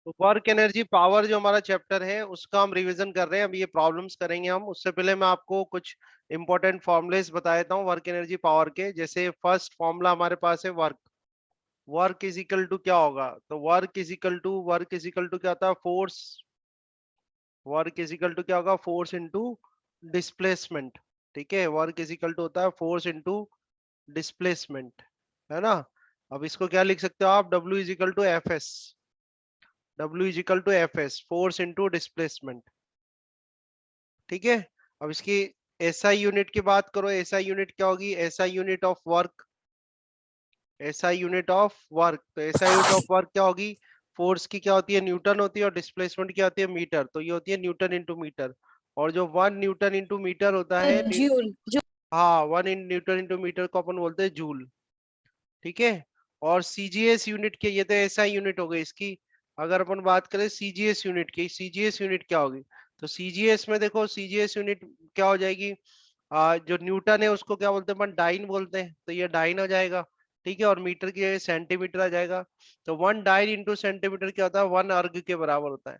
तो work energy power जो हमारा चैप्टर है उसका हम रिवीजन कर रहे हैं। अभी ये प्रॉब्लम्स करेंगे हम। उससे पहले मैं आपको कुछ इंपॉर्टेंट फॉर्मुलेस बता देता हूँ वर्क एनर्जी पावर के। जैसे फर्स्ट फॉर्मूला हमारे पास है work. Work is equal to क्या होगा? तो वर्क इज इक्वल टू क्या होता है? Force. Work is equal to क्या होगा? Force into displacement. ठीक है, वर्क इज इक्वल टू होता है फोर्स इंटू डिस्प्लेसमेंट, है ना। अब इसको क्या लिख सकते हो आप? W is equal to F S. W is equal to F S, force into displacement. ठीक है। अब इसकी एसआई यूनिट की बात करो। एसआई यूनिट क्या होगी? SI unit of work. SI unit of work, तो एसआई यूनिट ऑफ वर्क क्या होगी? फोर्स की क्या होती है? न्यूटन होती है। और डिस्प्लेसमेंट क्या होती है? मीटर। तो ये होती है न्यूटन इंटू मीटर। और जो 1 न्यूटन इंटू मीटर होता है जूल। हाँ, 1 न्यूटन इंटू मीटर को अपन बोलते हैं जूल। ठीक है। और सीजीएस यूनिट के, ये तो एसआई यूनिट हो गई इसकी। अगर अपन बात करें सीजीएस यूनिट की, सीजीएस यूनिट क्या होगी? तो सीजीएस में देखो, सीजीएस यूनिट क्या हो जाएगी? जो न्यूटन है उसको क्या बोलते हैं अपन? डाइन बोलते हैं। तो ये डाइन हो जाएगा। ठीक है। और मीटर की जगह सेंटीमीटर आ जाएगा। तो 1 डाइन इंटू सेंटीमीटर क्या होता है? 1 अर्ग के बराबर होता है।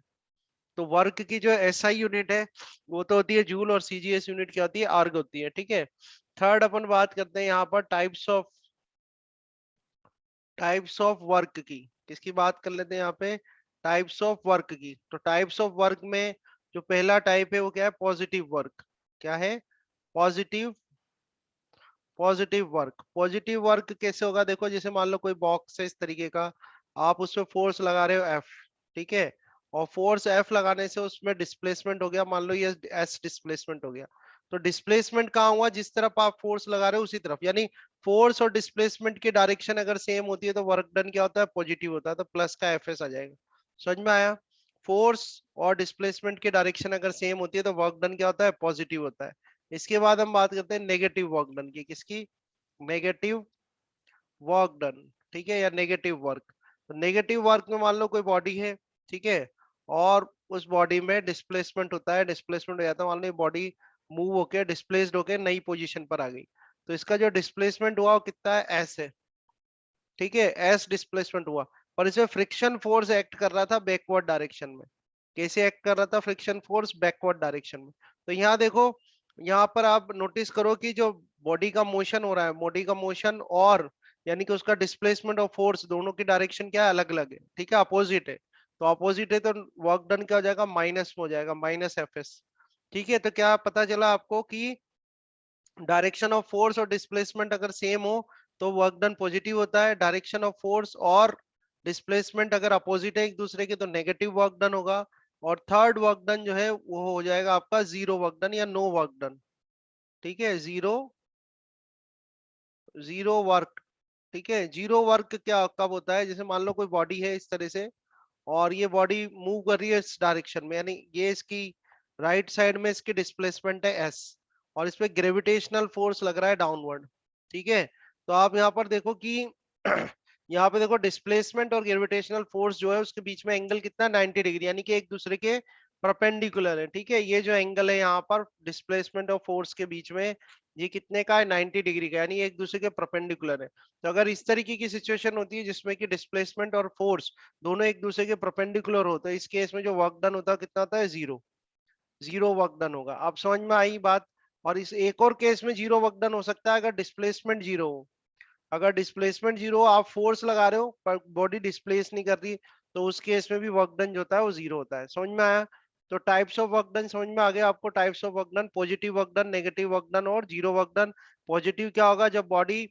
तो वर्क की जो एसआई यूनिट है वो तो होती है जूल, और सीजीएस यूनिट क्या होती है? अर्ग होती है। ठीक है। थर्ड अपन बात करते हैं यहाँ पर टाइप्स ऑफ वर्क की। किसकी बात कर लेते हैं यहाँ पे? टाइप्स ऑफ वर्क की। तो टाइप्स ऑफ वर्क में जो पहला टाइप है वो क्या है? Positive work. क्या है? Positive positive work. Positive work कैसे होगा? देखो, जैसे मान लो कोई बॉक्स है इस तरीके का, आप उसमें फोर्स लगा रहे हो एफ। ठीक है। और फोर्स एफ लगाने से उसमें डिस्प्लेसमेंट हो गया, मान लो ये एस डिस्प्लेसमेंट हो गया। तो डिस्प्लेसमेंट कहाँ हुआ? जिस तरफ आप फोर्स लगा रहे हो उसी तरफ। यानी फोर्स और डिस्प्लेसमेंट की डायरेक्शन अगर सेम होती है तो वर्क डन क्या होता है? पॉजिटिव होता है। तो प्लस का एफ एस आ जाएगा। समझ में आया? फोर्स और डिस्प्लेसमेंट की डायरेक्शन अगर सेम होती है तो वर्क डन क्या होता है? पॉजिटिव होता है। इसके बाद हम बात करते हैं नेगेटिव वर्क डन की। किसकी? Negative work done. ठीक है, या नेगेटिव वर्क। तो नेगेटिव वर्क में मान लो कोई बॉडी है। ठीक है। और उस बॉडी में डिस्प्लेसमेंट होता है। डिस्प्लेसमेंट हो जाता है, मान लो ये बॉडी मूव होके डिस्प्लेस्ड होके नई पोजीशन पर आ गई। तो इसका जो डिस्प्लेसमेंट हुआ वो कितना है? एस है। ठीक है, एस डिस्प्लेसमेंट हुआ। पर इसमें फ्रिक्शन फोर्स एक्ट कर रहा था बैकवर्ड डायरेक्शन में। कैसे एक्ट कर रहा था फ्रिक्शन फोर्स? बैकवर्ड डायरेक्शन में। तो यहाँ देखो, यहाँ पर आप नोटिस करो कि जो बॉडी का मोशन हो रहा है, बॉडी का मोशन और यानी कि उसका डिस्प्लेसमेंट और फोर्स दोनों की डायरेक्शन क्या है? अलग अलग है। ठीक है, अपोजिट है। तो अपोजिट है तो वर्क डन क्या हो जाएगा? माइनस में हो जाएगा, माइनस एफ एस। ठीक है। तो क्या पता चला आपको कि डायरेक्शन ऑफ फोर्स और डिस्प्लेसमेंट अगर सेम हो तो वर्क डन पॉजिटिव होता है। डायरेक्शन ऑफ फोर्स और डिस्प्लेसमेंट अगर अपोजिट है एक दूसरे के तो नेगेटिव वर्क डन होगा। और थर्ड वर्क डन जो है वो हो जाएगा आपका जीरो वर्क डन या नो वर्क डन। ठीक है, जीरो जीरो वर्क। ठीक है। जीरो वर्क क्या कब होता है? जैसे मान लो कोई बॉडी है इस तरह से, और ये बॉडी मूव कर रही है इस डायरेक्शन में, यानी ये इसकी राइट साइड में इसकी डिस्प्लेसमेंट है एस, और इस पे ग्रेविटेशनल फोर्स लग रहा है डाउनवर्ड। ठीक है। तो आप यहाँ पर देखो कि यहाँ पे देखो डिस्प्लेसमेंट और ग्रेविटेशनल फोर्स जो है उसके बीच में एंगल कितना? 90 डिग्री, यानी कि एक दूसरे के परपेंडिकुलर है। ठीक है। ये जो एंगल है यहाँ पर डिस्प्लेसमेंट और फोर्स के बीच में, ये कितने का है? 90 डिग्री का, यानी एक दूसरे के परपेंडिकुलर है। तो अगर इस तरीके की सिचुएशन होती है जिसमें कि डिस्प्लेसमेंट और फोर्स दोनों एक दूसरे के परपेंडिकुलर होते हैं, इस केस में जो वर्क डन होता है कितना होता है? जीरो। जीरो वर्क डन होगा। आप समझ में आई बात? और इस एक और केस में जीरो वर्क डन हो सकता है अगर डिस्प्लेसमेंट जीरो हो। अगर डिस्प्लेसमेंट जीरो हो, आप फोर्स लगा रहे हो पर बॉडी डिस्प्लेस नहीं कर रही, तो उस केस में भी वर्क डन जो होता है वो जीरो होता है। समझ में आया? तो टाइप्स ऑफ वर्क डन समझ में आ गया आपको? Types of work done, positive work done, negative work done और जीरो वर्क डन। पॉजिटिव क्या होगा? जब बॉडी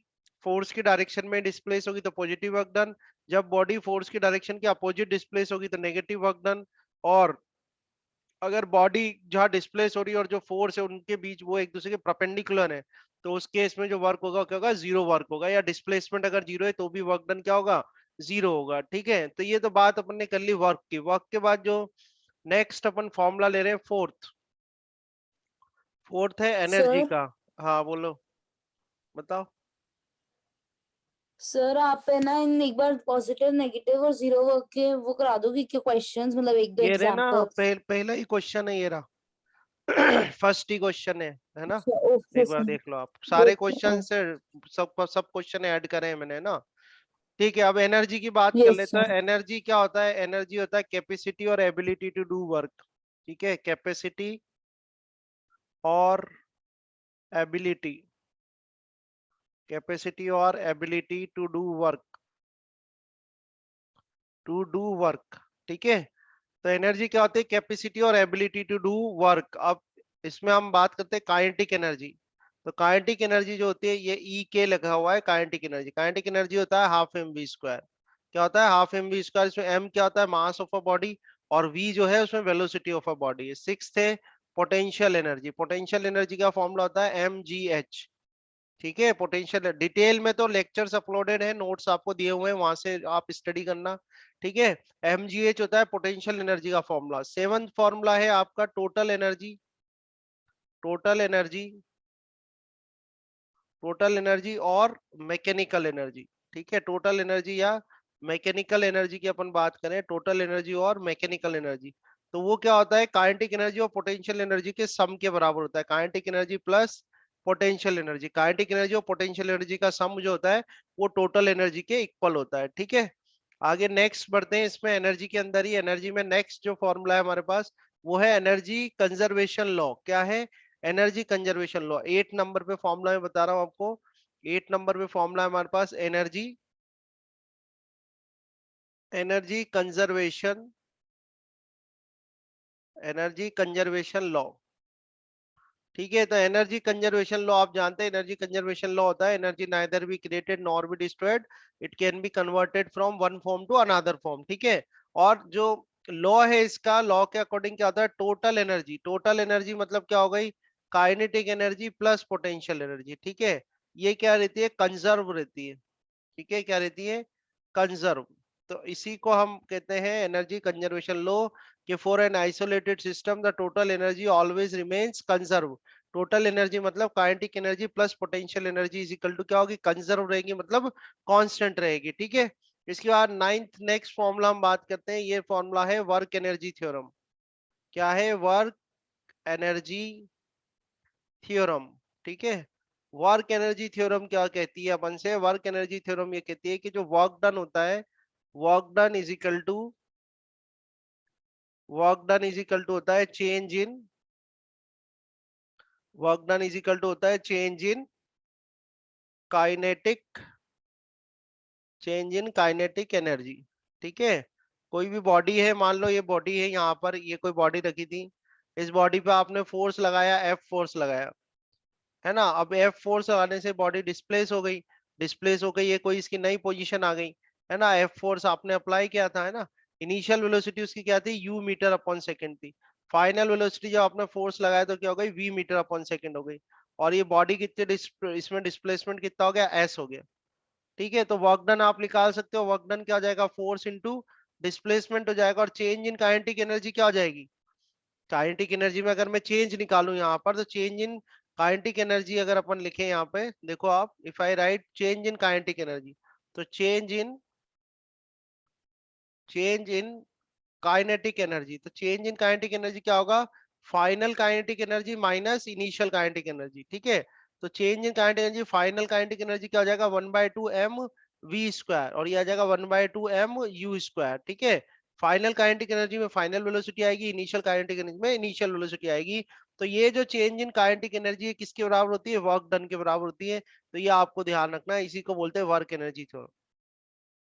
फोर्स की डायरेक्शन में डिस्प्लेस होगी तो पॉजिटिव वर्क डन। जब बॉडी फोर्स की डायरेक्शन के अपोजिट डिस्प्लेस होगी तो नेगेटिव वर्क डन। और अगर बॉडी जहाँ डिस्प्लेस हो रही है और जो फोर्स है उनके बीच वो एक दूसरे के परपेंडिकुलर है, तो उस केस में जो वर्क होगा क्या होगा? जीरो वर्क होगा। या डिस्प्लेसमेंट अगर जीरो है तो भी वर्क डन क्या होगा? जीरो होगा। ठीक है। तो ये तो बात अपन ने कर ली वर्क की। वर्क के बाद जो नेक्स्ट अपन फॉर्मूला ले रहे हैं, फोर्थ। फोर्थ है एनर्जी सर का। हाँ बोलो, बताओ। सर आप है ना इन एक बार पॉजिटिव नेगेटिव और जीरो वर्क के वो करा दोगे कि क्वेश्चंस, मतलब एक दो ये रहे ना, एग्जांपल्स। पहला ही क्वेश्चन है ये रहा। फर्स्ट ही क्वेश्चन है ना। अच्छा ओके एक बार सर। देख लो आप, सारे देखते क्वेश्चन हैं। से सब सब क्वेश्चन ऐड करे हैं मैंने ना। ठीक है, अब एनर्जी की बात कर यस लेते हैं। सर। एनर्जी क्या होता है? एनर्जी होता है कैपेसिटी और एबिलिटी टू डू वर्क। ठीक है, कैपेसिटी और एबिलिटी, कैपेसिटी और ability to do work, to do work. ठीक है, तो एनर्जी क्या होती है? कैपेसिटी और एबिलिटी टू डू वर्क। अब इसमें हम बात करते हैं काइनेटिक एनर्जी। तो काइनेटिक एनर्जी जो होती है, ये ई के लगा हुआ है काइनेटिक एनर्जी। काइनेटिक एनर्जी होता है हाफ एम वी स्क्वायर। क्या होता है? Half M V square. इसमें एम क्या होता है? मास ऑफ अ बॉडी, और वी जो है उसमें velocity of a body. Sixth है पोटेंशियल एनर्जी। पोटेंशियल एनर्जी का फॉर्मूला होता है एम जी एच। ठीक है, पोटेंशियल डिटेल में तो लेक्चर्स अपलोडेड है, नोट्स आपको दिए हुए हैं, वहां से आप स्टडी करना। ठीक है, mgh होता है पोटेंशियल एनर्जी का फॉर्मूला। सेवंथ फॉर्मूला है आपका total energy. Total energy, total energy और मैकेनिकल एनर्जी। ठीक है, टोटल एनर्जी या मैकेनिकल एनर्जी की अपन बात करें, टोटल एनर्जी और मैकेनिकल एनर्जी, तो वो क्या होता है? काइनेटिक एनर्जी और पोटेंशियल एनर्जी के सम के बराबर होता है। Kinetic energy plus potential energy, kinetic energy और पोटेंशियल एनर्जी का सम जो होता है वो टोटल एनर्जी के इक्वल होता है। ठीक है, आगे नेक्स्ट बढ़ते हैं। इसमें एनर्जी के अंदर ही, एनर्जी में नेक्स्ट जो फॉर्मूला है हमारे पास वो है एनर्जी कंजर्वेशन लॉ। क्या है? Energy conservation law. 8 नंबर पे फॉर्मूला में बता रहा हूं आपको। 8 नंबर पे फॉर्मूला है हमारे पास energy, energy conservation, energy conservation law. ठीक है, तो एनर्जी कंजर्वेशन लॉ आप जानते हैं। एनर्जी कंजर्वेशन लॉ होता है energy neither be created nor be destroyed, it can be converted from one form to another form. ठीक है, और जो लॉ है इसका, लॉ के अकॉर्डिंग क्या होता है? टोटल एनर्जी, टोटल एनर्जी मतलब क्या हो गई? Kinetic energy plus potential energy. ठीक है, ये क्या रहती है? कंजर्व रहती है। ठीक है, क्या रहती है? कंजर्व। तो इसी को हम कहते हैं एनर्जी कंजर्वेशन लॉ, कि for an isolated system the total energy always remains conserve. Total energy मतलब kinetic energy plus potential energy is equal to क्या होगी? कंजर्व रहेगी, मतलब कांस्टेंट रहेगी। ठीक है, इसके बाद नाइन्थ नेक्स्ट फॉर्मूला हम बात करते हैं। ये फॉर्मूला है वर्क एनर्जी थ्योरम। क्या है? Work energy theorem. ठीक है, वर्क एनर्जी थ्योरम क्या कहती है अपन से? वर्क एनर्जी थ्योरम ये कहती है कि जो वर्क डन होता है, work done is equal to, work done is equal to होता है change in, work done is equal to होता है change in kinetic, change in kinetic energy. ठीक है, कोई भी बॉडी है, मान लो ये बॉडी है, यहाँ पर ये कोई बॉडी रखी थी, इस बॉडी पे आपने फोर्स लगाया, एफ फोर्स लगाया, है ना? अब एफ फोर्स लगाने से बॉडी डिस्प्लेस हो गई, डिस्प्लेस हो गई, ये कोई इसकी नई पोजीशन आ गई, है ना? एफ फोर्स आपने अप्लाई किया था, है ना? इनिशियल वेलोसिटी उसकी क्या थी? यू मीटर अपॉन सेकंड थी। फाइनल वेलोसिटी जब आपने फोर्स लगाया तो क्या हो गई? वी मीटर अपॉन सेकंड हो गई। और ये बॉडी कितने इसमें डिस्प्लेसमेंट कितना हो गया? एस हो गया। ठीक है, तो वर्क डन आप निकाल सकते हो। वर्क डन क्या हो जाएगा? फोर्स इंटू डिस्प्लेसमेंट हो जाएगा। और चेंज इन काइनेटिक एनर्जी क्या हो जाएगी? काइनेटिक एनर्जी में अगर मैं चेंज निकालूं यहाँ पर, तो चेंज इन काइनेटिक एनर्जी अगर अपन लिखें यहाँ पे, देखो आप, if I right change in kinetic energy, तो चेंज इन काइनेटिक एनर्जी, तो चेंज इन काइनेटिक एनर्जी क्या होगा? Final kinetic energy minus initial kinetic energy. ठीक है, तो change in kinetic energy, final kinetic energy क्या हो जाएगा? 1/2 एम वी स्क्वायर, और ये आ जाएगा 1/2 एम यू स्क्वायर। ठीक है, फाइनल काइनेटिक एनर्जी में फाइनल वेलोसिटी आएगी, इनिशियल काइनेटिक एनर्जी में इनिशियल वेलोसिटी आएगी। तो ये जो चेंज इन काइनेटिक एनर्जी है किसके बराबर होती है? वर्क डन के बराबर होती है। तो ये आपको ध्यान रखना है, इसी को बोलते हैं वर्क एनर्जी थ्योरम।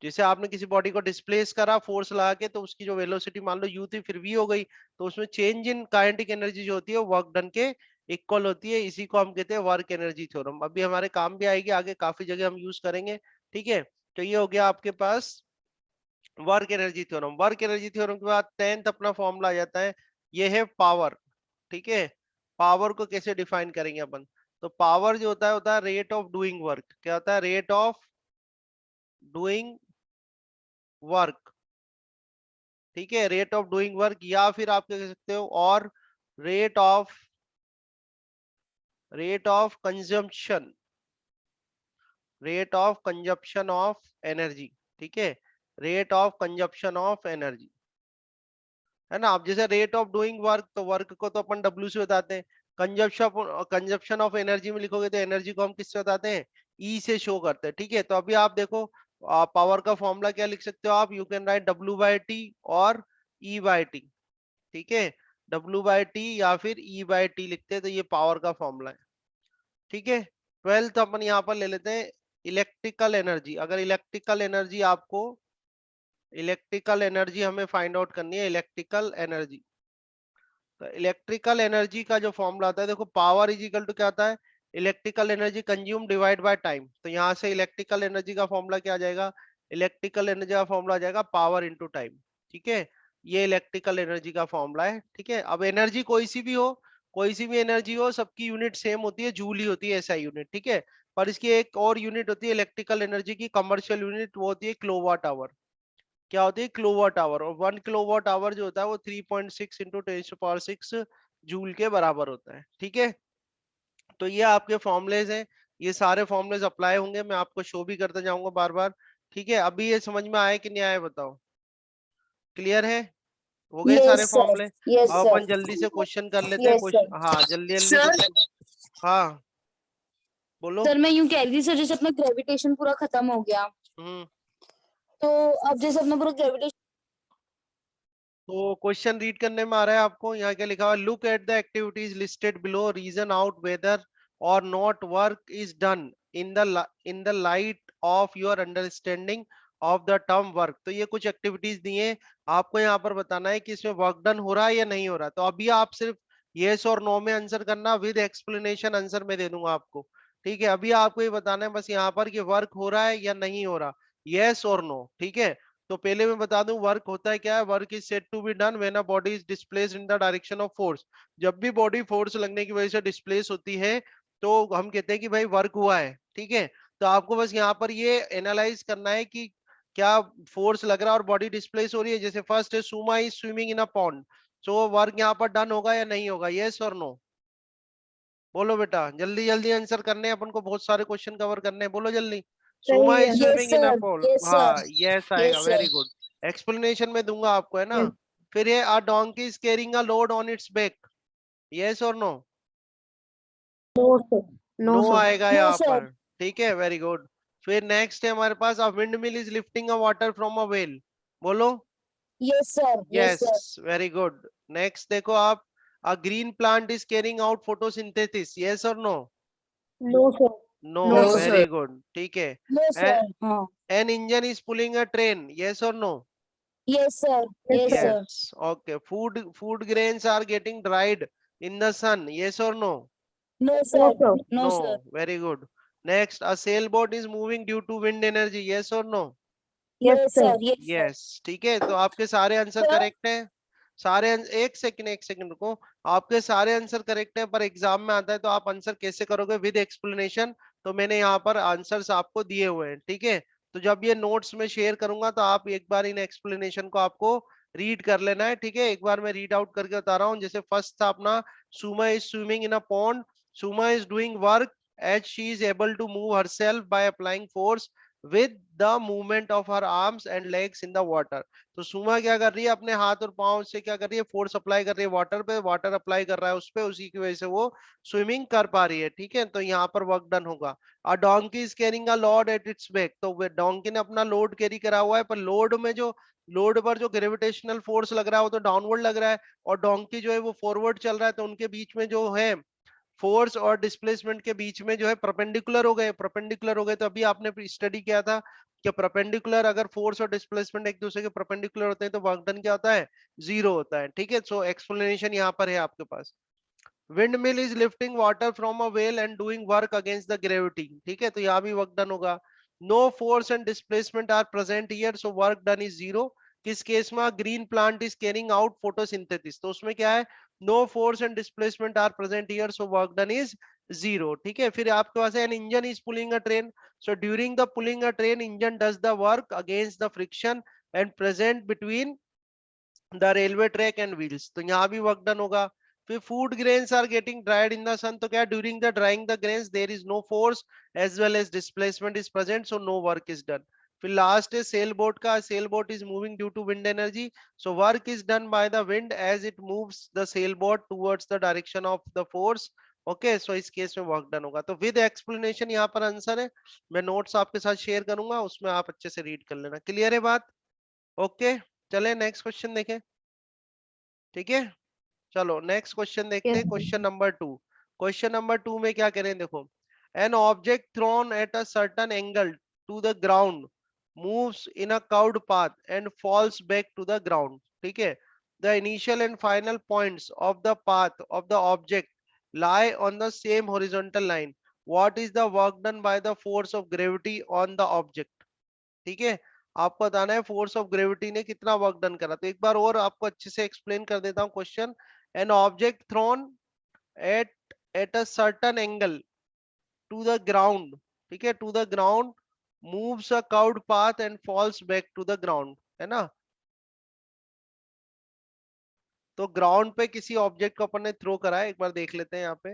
जैसे आपने किसी बॉडी को डिस्प्लेस करा फोर्स लगा के, तो उसकी जो वेलोसिटी मान लो यू थी, फिर वी हो गई, तो उसमें चेंज इन काइनेटिक एनर्जी जो होती है वो वर्क डन के इक्वल होती है। इसी को हम कहते हैं वर्क एनर्जी थ्योरम। अभी हमारे काम भी आएगी, आगे काफी जगह हम यूज करेंगे। ठीक है, तो ये हो गया आपके पास work energy theorem. Work energy theorem के बाद 10th अपना फॉर्मूला आ जाता है, ये है पावर। ठीक है, पावर को कैसे डिफाइन करेंगे अपन? तो पावर जो होता है रेट ऑफ डूइंग वर्क। क्या होता है? Rate of doing work. ठीक है, रेट ऑफ डूइंग वर्क, या फिर आप क्या कह सकते हो, और rate of, rate of consumption, rate of consumption of energy. ठीक है, rate of consumption of energy, है ना? अब जैसे रेट ऑफ डूइंग वर्क, तो वर्क को तो अपन डब्ल्यू से बताते हैं। कंजप्शन, कंजप्शन ऑफ एनर्जी में लिखोगे तो एनर्जी को हम किससे बताते हैं? ई से शो करते हैं। ठीक है, तो अभी आप देखो, पावर का फॉर्मूला क्या लिख सकते हो आप, यू कैन राइट W/T और E/T, ठीक है, W/T या फिर E/T लिखते हैं, तो ये पावर का फॉर्मूला है, ठीक है। 12th अपन यहाँ पर ले लेते हैं इलेक्ट्रिकल एनर्जी। अगर इलेक्ट्रिकल एनर्जी हमें फाइंड आउट करनी है, इलेक्ट्रिकल एनर्जी, तो इलेक्ट्रिकल एनर्जी का जो फॉर्मूला आता है, देखो पावर इज इक्वल टू क्या आता है, electrical energy consume divide by time. तो यहाँ से इलेक्ट्रिकल एनर्जी का फॉर्मूला क्या आ जाएगा, इलेक्ट्रिकल एनर्जी का फॉर्मूला आ जाएगा पावर इनटू टाइम, ठीक है। ये इलेक्ट्रिकल एनर्जी का फॉर्मूला है, ठीक है। अब एनर्जी कोई सी भी हो, कोई सी भी एनर्जी हो, सबकी यूनिट सेम होती है, जूल ही होती है, एसआई यूनिट, ठीक है। पर इसकी एक और यूनिट होती है इलेक्ट्रिकल एनर्जी की, कमर्शियल यूनिट, वो होती है किलोवाट आवर। क्या होती है, किलोवाट आवर। और 1 किलोवाट आवर जो होता है वो 3.6 इंटू 10⁶ जूल के बराबर होता है, ठीक है। तो ये आपके फॉर्मुलेज हैं, ये सारे फॉर्मुलेज अप्लाई होंगे, मैं आपको शो भी करते जाऊंगा बार बार, ठीक है। अभी ये समझ में आया कि नहीं आया बताओ, क्लियर है, हो गए Yes, सारे sir. फॉर्मूले। Yes, अब sir. अपन जल्दी से क्वेश्चन कर लेते हैं, Yes, sir. क्वेश्चन, हाँ जल्दी जल्दी सर से हाँ बोलो। सर मैं यूं कह रही थी सर, जैसे अपना ग्रेविटेशन पूरा खत्म हो गया, हम्म तो अब जैसे अपना पूरा ग्रेविटेशन। तो क्वेश्चन रीड करने में आ रहा है आपको, यहाँ क्या लिखा हुआ है, look at the activities listed below, reason out whether और not work is done in the light of your understanding of the term work. तो ये कुछ एक्टिविटीज दी हैं, आपको यहाँ पर बताना है कि इसमें वर्क डन हो रहा है या नहीं हो रहा। तो अभी आप सिर्फ यस और नो में आंसर करना, विद एक्सप्लेनेशन आंसर में दे दूंगा आपको, ठीक है। अभी आपको ये बताना है बस यहाँ पर कि वर्क हो रहा है या नहीं हो रहा, यस और नो, ठीक है। तो पहले मैं बता दूं वर्क होता है क्या है, work is said to be done when a body is displaced in the direction of force. जब भी बॉडी फोर्स लगने की वजह से डिस्प्लेस होती है तो हम कहते हैं कि भाई वर्क हुआ है, ठीक है। तो आपको बस यहाँ पर ये एनालाइज करना है कि क्या फोर्स लग रहा है और बॉडी डिस्प्लेस हो रही है। जैसे फर्स्ट है Suma is swimming in a pond, so work यहाँ पर डन होगा या नहीं होगा, यस और नो, बोलो बेटा, जल्दी जल्दी आंसर करने हैं, अपन को बहुत सारे क्वेश्चन कवर करने हैं, बोलो जल्दी। सुमा सही इज है। Yes swimming in a sir, pool, yes हाँ सर, यस आएगा, yes very sir. Good. Explanation में दूंगा आपको, है ना। Yes. फिर ये a donkey is carrying a load on its back, yes और no, No, sir. No, no sir. आएगा नो यहाँ सर। पर, ठीक है, वेरी गुड। फिर नेक्स्ट है हमारे पास, a windmill is lifting a water from a well, बोलो yes sir, yes yes, sir. Very good. Next देखो आप, a green plant is carrying out photosynthesis, yes और no, No, sir. No, No, no sir. Very sir, good, ठीक है। No sir. हाँ, An engine is pulling a train, yes or no? Yes sir, Yes, yes sir. Sir. Yes. Okay. Food grains are getting dried in the sun, yes or no? No No, sir, sir. No sir. No. Very good. Next, a sailboat is moving due to wind energy, yes or no? Yes, yes sir. Sir, yes sir. Yes. ठीक है, तो आपके सारे answer sir correct हैं। एक second रुको, आपके सारे आंसर करेक्ट हैं, पर एग्जाम में आता है तो आप आंसर कैसे करोगे, विद एक्सप्लेनेशन। तो मैंने यहाँ पर आंसर्स आपको दिए हुए हैं, ठीक है। तो जब ये नोट्स में शेयर करूंगा तो आप एक बार इन एक्सप्लेनेशन को आपको रीड कर लेना है, ठीक है। एक बार मैं रीड आउट करके बता रहा हूँ। जैसे फर्स्ट था अपना, Suma is swimming in a pond, Suma is doing work as she is able to move herself by applying force with the movement of her arms and legs in the water। तो सुमा क्या कर रही है, अपने हाथ और पांव से क्या कर रही है, फोर्स अप्लाई कर रही है वाटर पे, वाटर अप्लाई कर रहा है उस पे, उसी की वजह से वो स्विमिंग कर पा रही है, ठीक है। तो यहाँ पर वर्क डन होगा। अ donkey is carrying a load at its back, तो डोंकी ने अपना लोड कैरी करा हुआ है, पर लोड पर जो ग्रेविटेशनल फोर्स लग रहा है वो तो डाउनवर्ड लग रहा है, और डोंकी जो है वो फॉरवर्ड चल रहा है, तो उनके बीच में जो है फोर्स और डिस्प्लेसमेंट के बीच में जो है परपेंडिकुलर हो गए। तो अभी आपने स्टडी किया था कि परपेंडिकुलर, अगर फोर्स और डिस्प्लेसमेंट एक दूसरे के परपेंडिकुलर होते हैं तो वर्क डन क्या होता है, जीरो होता है, ठीक है। सो एक्सप्लेनेशन यहाँ पर है आपके पास, windmill is lifting water from a well and doing work against the gravity, ठीक है। तो यहाँ भी वर्क डन होगा। No force and displacement are present here, so work done is zero. किस केस में, green plant is carrying out photosynthesis, तो उसमें क्या है, no force and displacement are present here, so work done is zero, ठीक है। फिर आपके पास है, N engine is pulling a train, so during the pulling a train engine does the work against the friction and present between the railway track and wheels, तो यहाँ भी work done होगा। फिर food grains are getting dried in the sun, तो क्या, during the drying the grains there is no force as well as displacement is present, so no work is done. फिर last है sail boat का, sail boat is moving due to wind energy, so work is done by the wind as it moves the sail boat towards the direction of the force okay so इस case में work done होगा। तो with explanation यहाँ पर answer है, मैं notes आपके साथ शेयर करूंगा, उसमें आप अच्छे से रीड कर लेना। क्लियर है बात? ओके चले नेक्स्ट क्वेश्चन देखें। ठीक है चलो नेक्स्ट क्वेश्चन देखते Yes, हैं, क्वेश्चन नंबर 2। क्वेश्चन नंबर 2 में क्या करें देखो, an object thrown at a certain angle to the ground moves in a curved path and falls back to the ground. ठीक है, the initial and final points of the path of the object lie on the same horizontal line. What is the work done by the force of gravity on the object? ठीक है, आपको बताना है force of gravity ने कितना work done करा। तो एक बार और आपको अच्छे से एक्सप्लेन कर देता हूँ question. An object thrown at at a certain angle to the ground, ठीक है, to the ground moves a curved path and falls back to the ground, है ना। तो ग्राउंड पे किसी ऑब्जेक्ट को अपन ने थ्रो करा है, एक बार देख लेते हैं यहाँ पे।